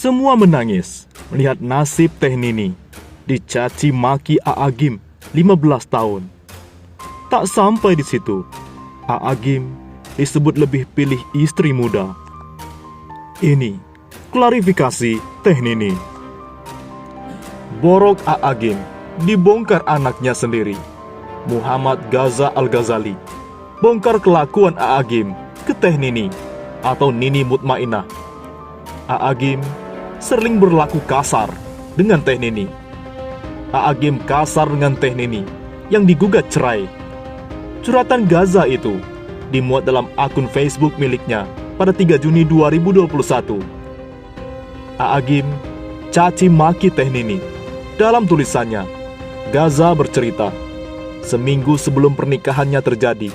Semua menangis melihat nasib Teh Nini dicaci maki Aagim 15 tahun. Tak sampai di situ, Aagim disebut lebih pilih istri muda. Ini klarifikasi Teh Nini. Borok Aagim dibongkar anaknya sendiri, Muhammad Gaza Al-Ghazali. Bongkar kelakuan Aagim ke Teh Nini atau Nini Mutmainah. Aagim sering berlaku kasar dengan Teh Nini. Aagim kasar dengan Teh Nini yang digugat cerai. Curhatan Gaza itu dimuat dalam akun Facebook miliknya pada 3 Juni 2021. Aagim caci maki Teh Nini. Dalam tulisannya, Gaza bercerita, seminggu sebelum pernikahannya terjadi,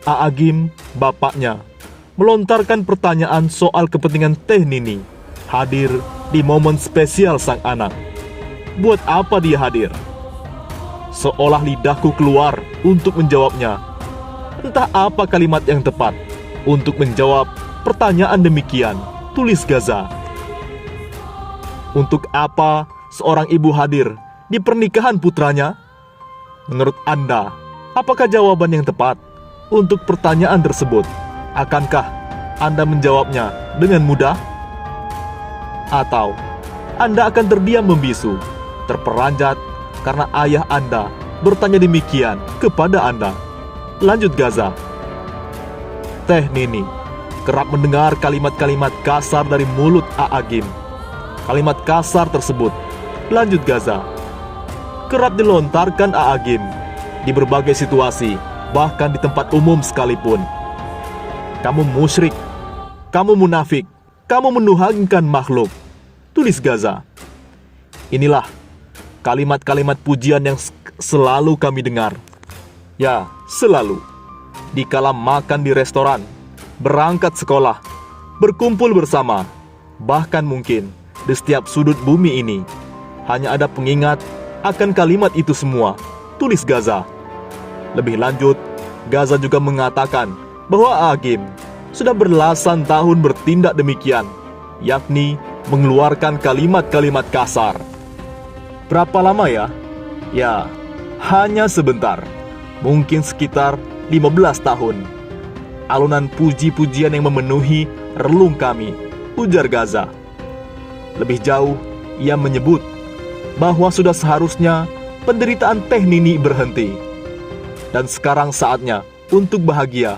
Aagim, bapaknya, melontarkan pertanyaan soal kepentingan Teh Nini hadir di momen spesial sang anak. Buat apa dia hadir? Seolah lidahku keluar untuk menjawabnya. Entah apa kalimat yang tepat untuk menjawab pertanyaan demikian, tulis Gaza. Untuk apa seorang ibu hadir di pernikahan putranya? Menurut Anda, apakah jawaban yang tepat untuk pertanyaan tersebut? Akankah Anda menjawabnya dengan mudah? Atau Anda akan terdiam membisu, terperanjat karena ayah Anda bertanya demikian kepada Anda? Lanjut Gaza. Teh Nini kerap mendengar kalimat-kalimat kasar dari mulut Aagim. Kalimat kasar tersebut, lanjut Gaza, kerap dilontarkan Aagim di berbagai situasi, bahkan di tempat umum sekalipun. Kamu musyrik, kamu munafik, kamu menuhankan makhluk, tulis Gaza. Inilah kalimat-kalimat pujian yang selalu kami dengar. Ya, selalu. Dikala makan di restoran, berangkat sekolah, berkumpul bersama, bahkan mungkin di setiap sudut bumi ini, hanya ada pengingat akan kalimat itu semua, tulis Gaza. Lebih lanjut, Gaza juga mengatakan bahwa Aagim sudah belasan tahun bertindak demikian, yakni mengeluarkan kalimat-kalimat kasar. Berapa lama ya? Ya, hanya sebentar, mungkin sekitar 15 tahun. Alunan puji-pujian yang memenuhi relung kami, ujar Gaza. Lebih jauh, ia menyebut bahwa sudah seharusnya penderitaan Teh Nini berhenti. Dan sekarang saatnya untuk bahagia,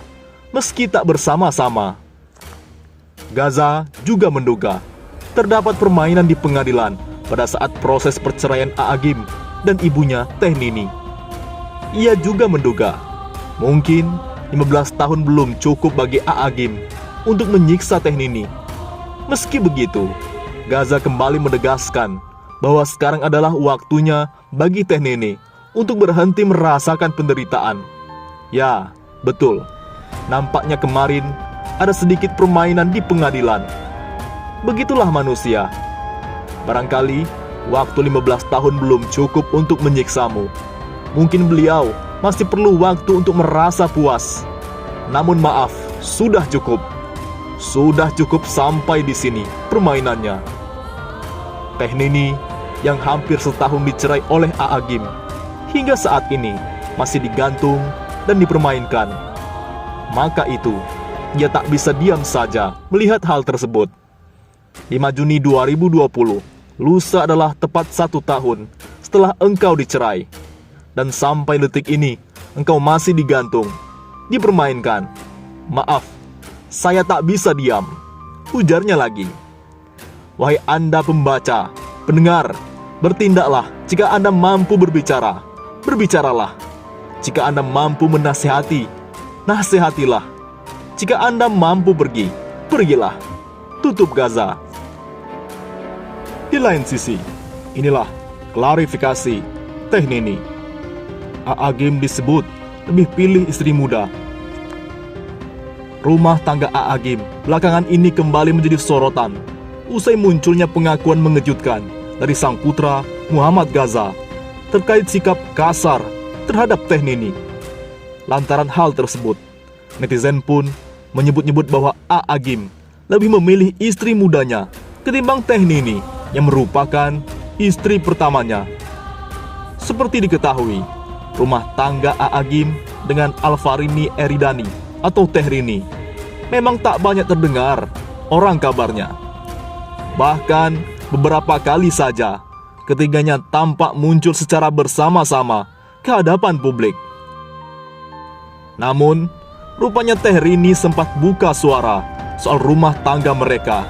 meski tak bersama-sama. Gaza juga menduga terdapat permainan di pengadilan pada saat proses perceraian Aagim dan ibunya Teh Nini. Ia juga menduga mungkin 15 tahun belum cukup bagi Aagim untuk menyiksa Teh Nini. Meski begitu, Gaza kembali menegaskan bahwa sekarang adalah waktunya bagi Teh Nini untuk berhenti merasakan penderitaan. Ya, betul. Nampaknya kemarin ada sedikit permainan di pengadilan. Begitulah manusia. Barangkali waktu 15 tahun belum cukup untuk menyiksamu. Mungkin beliau masih perlu waktu untuk merasa puas. Namun maaf, sudah cukup. Sudah cukup sampai di sini permainannya. Teh Nini yang hampir setahun dicerai oleh Aagim, hingga saat ini masih digantung dan dipermainkan. Maka itu, ia tak bisa diam saja melihat hal tersebut. 5 Juni 2020, lusa adalah tepat 1 tahun setelah engkau dicerai. Dan sampai detik ini, engkau masih digantung, dipermainkan. Maaf, saya tak bisa diam, ujarnya lagi. Wahai Anda pembaca, pendengar, bertindaklah jika Anda mampu berbicara. Berbicaralah. Jika Anda mampu menasihati, nasihatilah. Jika Anda mampu pergi, pergilah. Tutup Gaza. Di lain sisi, inilah klarifikasi Teh Nini. Aagim disebut lebih pilih istri muda. Rumah tangga Aagim belakangan ini kembali menjadi sorotan usai munculnya pengakuan mengejutkan dari sang putra Muhammad Gaza terkait sikap kasar terhadap Teh Nini. Lantaran hal tersebut, netizen pun menyebut-nyebut bahwa Aagim lebih memilih istri mudanya ketimbang Teh Nini yang merupakan istri pertamanya. Seperti diketahui, rumah tangga Aagim dengan Alvarini Eridani atau Teh Rini memang tak banyak terdengar orang kabarnya. Bahkan beberapa kali saja ketiganya tampak muncul secara bersama-sama ke hadapan publik. Namun, rupanya Teh Rini sempat buka suara soal rumah tangga mereka,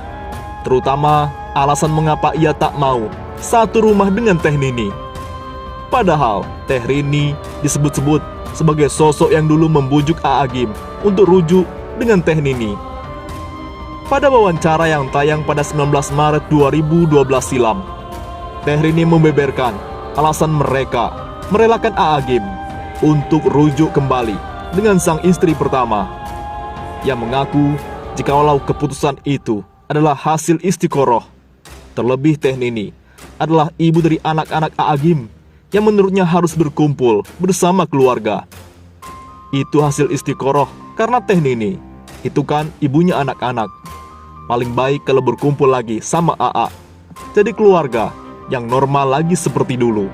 terutama alasan mengapa ia tak mau satu rumah dengan Teh Nini. Padahal Teh Rini disebut-sebut sebagai sosok yang dulu membujuk Aagim untuk rujuk dengan Teh Nini. Pada wawancara yang tayang pada 19 Maret 2012 silam, Teh Rini membeberkan alasan mereka merelakan Aagim untuk rujuk kembali dengan sang istri pertama. Ia mengaku jikalau keputusan itu adalah hasil istiqoroh. Terlebih Teh Nini adalah ibu dari anak-anak Aagim yang menurutnya harus berkumpul bersama keluarga. Itu hasil istiqoroh karena Teh Nini itu kan ibunya anak-anak. Paling baik kalau berkumpul lagi sama AA, jadi keluarga yang normal lagi seperti dulu.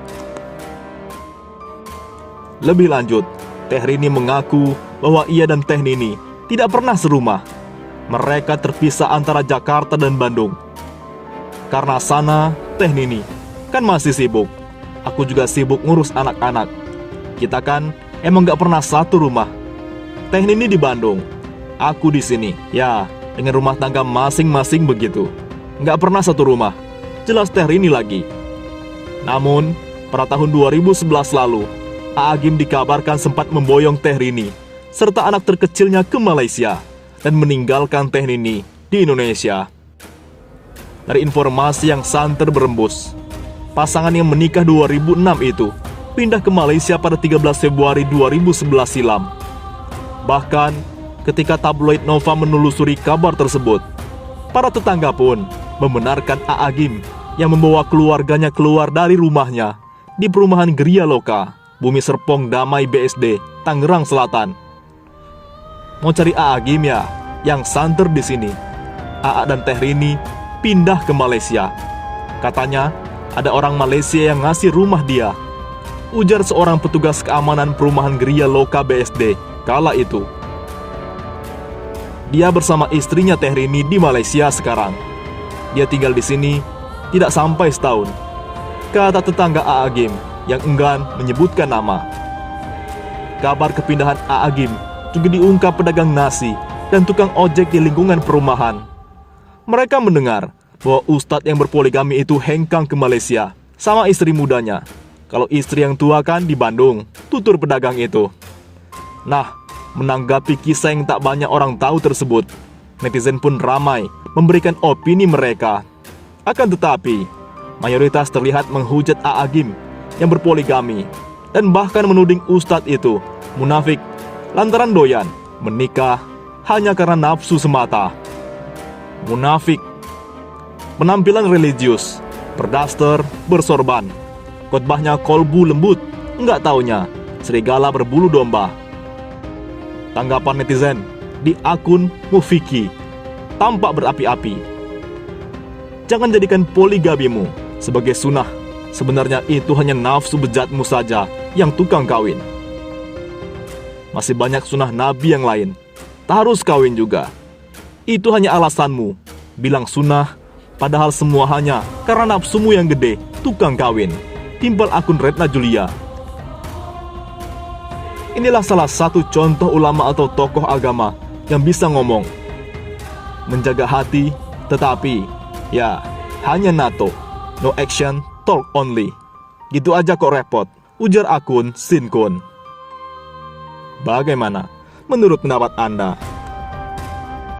Lebih lanjut, Teh Rini mengaku bahwa ia dan Teh Nini tidak pernah serumah. Mereka terpisah antara Jakarta dan Bandung. Karena sana, Teh Nini kan masih sibuk. Aku juga sibuk ngurus anak-anak. Kita kan emang gak pernah satu rumah. Teh Nini di Bandung, aku di sini. Ya, dengan rumah tangga masing-masing begitu. Gak pernah satu rumah. Jelas Teh Rini lagi. Namun, pada tahun 2011 lalu, Aagim dikabarkan sempat memboyong Teh Rini serta anak terkecilnya ke Malaysia dan meninggalkan Teh Nini di Indonesia. Dari informasi yang santer berembus, pasangan yang menikah 2006 itu pindah ke Malaysia pada 13 Februari 2011 silam. Bahkan, ketika tabloid Nova menelusuri kabar tersebut, para tetangga pun membenarkan Aagim yang membawa keluarganya keluar dari rumahnya di perumahan Geria Loka, Bumi Serpong Damai BSD, Tangerang Selatan. Mau cari Aagim ya? Yang santer di sini. AA dan Teh Rini pindah ke Malaysia. Katanya, ada orang Malaysia yang ngasih rumah dia, ujar seorang petugas keamanan perumahan Geria Loka BSD kala itu. Dia bersama istrinya Teh Rini di Malaysia sekarang. Dia tinggal di sini tidak sampai setahun, kata tetangga Aagim yang enggan menyebutkan nama. Kabar kepindahan Aagim juga diungkap pedagang nasi dan tukang ojek di lingkungan perumahan. Mereka mendengar bahwa ustadz yang berpoligami itu hengkang ke Malaysia sama istri mudanya. Kalau istri yang tua kan di Bandung, tutur pedagang itu. Nah, menanggapi kisah yang tak banyak orang tahu tersebut, netizen pun ramai memberikan opini mereka. Akan tetapi, mayoritas terlihat menghujat Aagim yang berpoligami dan bahkan menuding ustadz itu munafik lantaran doyan menikah hanya karena nafsu semata. Munafik, penampilan religius, berdaster, bersorban, khotbahnya kolbu lembut, enggak taunya serigala berbulu domba. Tanggapan netizen di akun Mufiki tampak berapi-api. Jangan jadikan poligamimu sebagai sunnah. Sebenarnya itu hanya nafsu bejatmu saja yang tukang kawin. Masih banyak sunnah Nabi yang lain. Tak harus kawin juga. Itu hanya alasanmu bilang sunnah, padahal semua hanya karena nafsumu yang gede, tukang kawin. Timpal akun Retna Julia. Inilah salah satu contoh ulama atau tokoh agama yang bisa ngomong. Menjaga hati, tetapi ya hanya NATO, no action, talk only. Gitu aja kok repot, ujar akun Sinkun. Bagaimana menurut pendapat Anda?